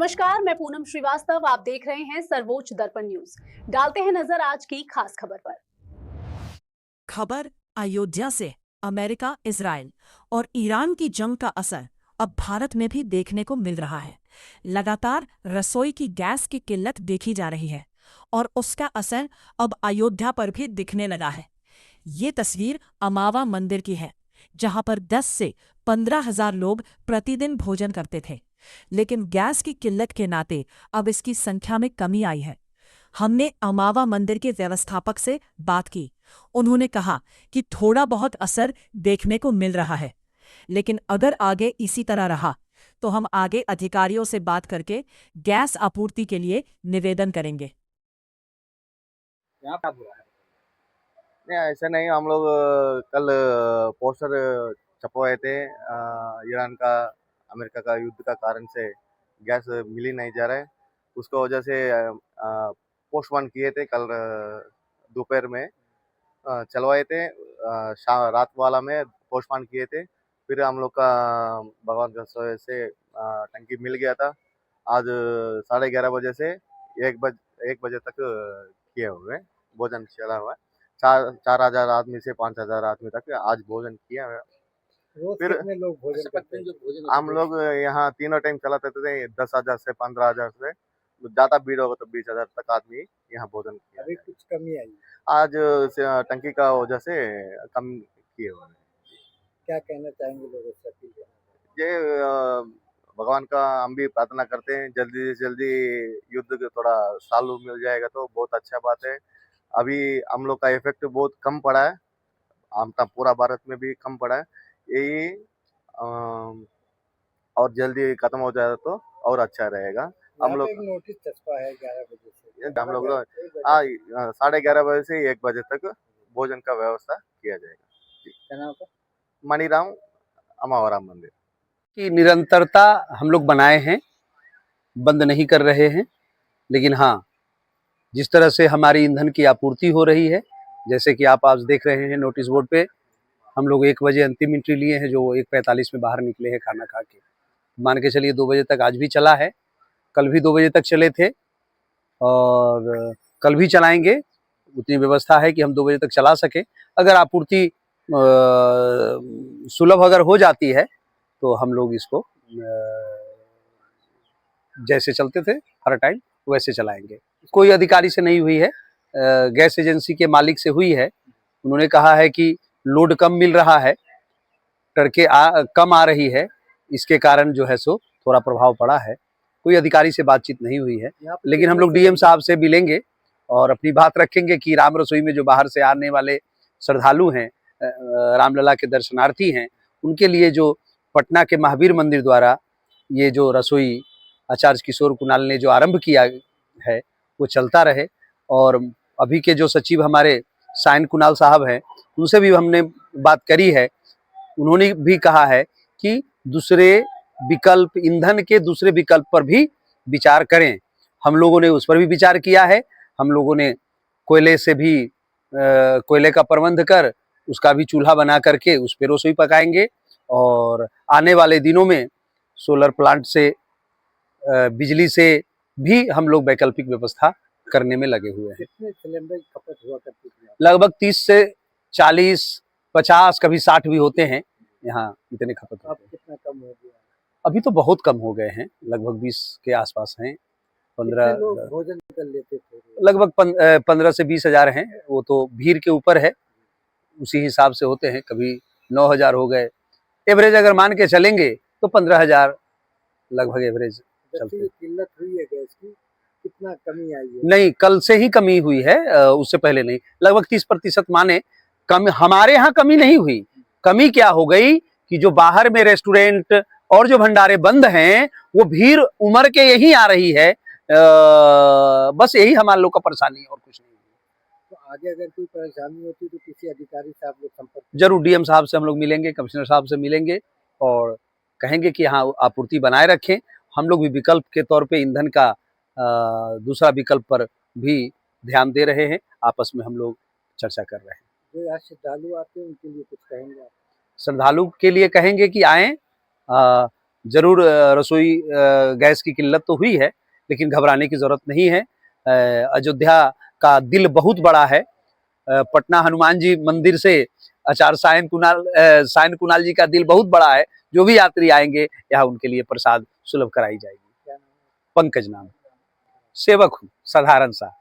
नमस्कार, मैं पूनम श्रीवास्तव। आप देख रहे हैं सर्वोच्च दर्पण न्यूज। डालते हैं नजर आज की खास खबर पर। खबर अयोध्या से। अमेरिका, इजराइल और ईरान की जंग का असर अब भारत में भी देखने को मिल रहा है। लगातार रसोई की गैस की किल्लत देखी जा रही है और उसका असर अब अयोध्या पर भी दिखने लगा है। ये तस्वीर अमावा मंदिर की है, जहां पर 10 से 15,000 लोग प्रतिदिन भोजन करते थे, लेकिन गैस की किल्लत के नाते अब इसकी संख्या में कमी आई है। हमने अमावा मंदिर के व्यवस्थापक से बात की। उन्होंने कहा कि थोड़ा बहुत असर देखने को मिल रहा है, लेकिन अगर आगे इसी तरह रहा तो हम आगे अधिकारियों से बात करके गैस आपूर्ति के लिए निवेदन करेंगे। यहाँ पे हुआ है। नहीं ऐसा नहीं, हम लोग कल पोस्टर छपवाए थे। ईरान का अमेरिका का युद्ध का कारण से गैस मिल ही नहीं जा रहा है, उसको वजह से पोस्टपोन किए थे। कल दोपहर में चलवाए थे, रात वाला में पोस्टपोन किए थे। फिर हम लोग का भगवान का से टंकी मिल गया था। आज 11:30 बजे से 1 बजे तक किए हुए भोजन चला हुआ है। 4,000 आदमी से 5,000 आदमी तक आज भोजन किया है। रोज फिर कितने लोग भोजन करते हैं? जो भोजन हम लोग यहाँ तीनों टाइम चलाते थे। 10,000 से 15,000 से ज्यादा भीड़ होगा तो 20,000 तक आदमी यहाँ भोजन किया अभी है। कुछ कमी आई, आज टंकी का वजह से कम किए हुए हैं। क्या कहना चाहेंगे लोगों से? अपील करना चाहेंगे? ये भगवान का हम भी प्रार्थना करते हैं, जल्दी से जल्दी युद्ध थोड़ा चालू मिल जाएगा तो बहुत अच्छा बात है। अभी हम लोग का इफेक्ट बहुत कम पड़ा है, हम का पूरा भारत में भी कम पड़ा है। यही और जल्दी खत्म हो जाए तो और अच्छा रहेगा। हम यहाँ लोग पे एक नोटिस छपा है 11 बजे से। हम लोग 11 11:30 से 1 बजे तक भोजन का व्यवस्था किया जाएगा। क्या नाम था? मणिराम अमावरा मंदिर की निरंतरता हम लोग बनाए हैं, बंद नहीं कर रहे हैं। लेकिन हाँ, जिस तरह से हमारी ईंधन की आपूर्ति हो रही है, जैसे कि आप आज देख रहे हैं नोटिस बोर्ड पे, हम लोग 1 बजे अंतिम एंट्री लिए हैं, जो 1:45 में बाहर निकले हैं खाना खा के। मान के चलिए 2 बजे तक आज भी चला है, कल भी 2 बजे तक चले थे और कल भी चलाएंगे। उतनी व्यवस्था है कि हम 2 बजे तक चला सकें। अगर आपूर्ति सुलभ अगर हो जाती है तो हम लोग इसको जैसे चलते थे हर टाइम वैसे चलाएंगे। कोई अधिकारी से नहीं हुई है, गैस एजेंसी के मालिक से हुई है। उन्होंने कहा है कि लोड कम मिल रहा है, टरके कम आ रही है, इसके कारण जो है सो थोड़ा प्रभाव पड़ा है। कोई अधिकारी से बातचीत नहीं हुई है, लेकिन हम लोग डीएम साहब से मिलेंगे और अपनी बात रखेंगे कि राम रसोई में जो बाहर से आने वाले श्रद्धालु हैं, रामलला के दर्शनार्थी हैं, उनके लिए जो पटना के महावीर मंदिर द्वारा ये जो रसोई आचार्य किशोर कुणाल ने जो आरंभ किया है वो चलता रहे। और अभी के जो सचिव हमारे सायन कुणाल साहब हैं, उनसे भी हमने बात करी है। उन्होंने भी कहा है कि दूसरे विकल्प, ईंधन के दूसरे विकल्प पर भी विचार करें। हम लोगों ने उस पर भी विचार किया है। हम लोगों ने कोयले से भी कोयले का प्रबंध कर उसका भी चूल्हा बना करके उस पर रसोई पकाएंगे और आने वाले दिनों में सोलर प्लांट से, बिजली से भी हम लोग वैकल्पिक व्यवस्था करने में लगे हुए हैं। कितने सिलेंडर की खपत हुआ करती थी? लगभग 30 से 40, 50, कभी 60 भी होते हैं। यहाँ इतने खपत अब होते हैं। कितना कम हो गया? अभी तो बहुत कम हो गए हैं, लगभग 20 के आसपास हैं। 15 कितने लोग भोजन कर लेते थे? लगभग 15 से 20,000 हैं। वो तो भीड़ के ऊपर है, उसी हिसाब से होते हैं। कभी 9,000 हो गए। एवरेज अगर मान के चलेंगे तो 15,000 लगभग एवरेज चलते हैं। किल्लत हुई है गैस की, कितना कमी आई है? नहीं, कल से ही कमी हुई है, उससे पहले नहीं। लगभग 30% माने कम। हमारे यहाँ कमी नहीं हुई। कमी क्या हो गई कि जो बाहर में रेस्टोरेंट और जो भंडारे बंद हैं, वो भीड़ उमड़ के यही आ रही है। बस यही हमारे लोग का परेशानी है और कुछ नहीं। तो आगे अगर कोई परेशानी होती तो किसी अधिकारी से आप लोग संपर्क जरूर डीएम साहब से हम लोग मिलेंगे, कमिश्नर साहब से मिलेंगे और कहेंगे कि हाँ आपूर्ति बनाए रखें। हम लोग भी विकल्प के तौर पे ईंधन का दूसरा विकल्प पर भी ध्यान दे रहे हैं। आपस में हम लोग चर्चा कर रहे हैं। जो यहाँ श्रद्धालु आते हैं उनके लिए कुछ कहेंगे आप? श्रद्धालु के लिए कहेंगे कि आएँ, जरूर रसोई गैस की किल्लत तो हुई है, लेकिन घबराने की जरूरत नहीं है। अयोध्या का दिल बहुत बड़ा है। पटना हनुमान जी मंदिर से आचार्य सायन कुणाल जी का दिल बहुत बड़ा है। जो भी यात्री आएंगे यहाँ उनके लिए प्रसाद सुलभ कराई जाएगी। पंकज नाम, सेवक हूँ साधारण सा।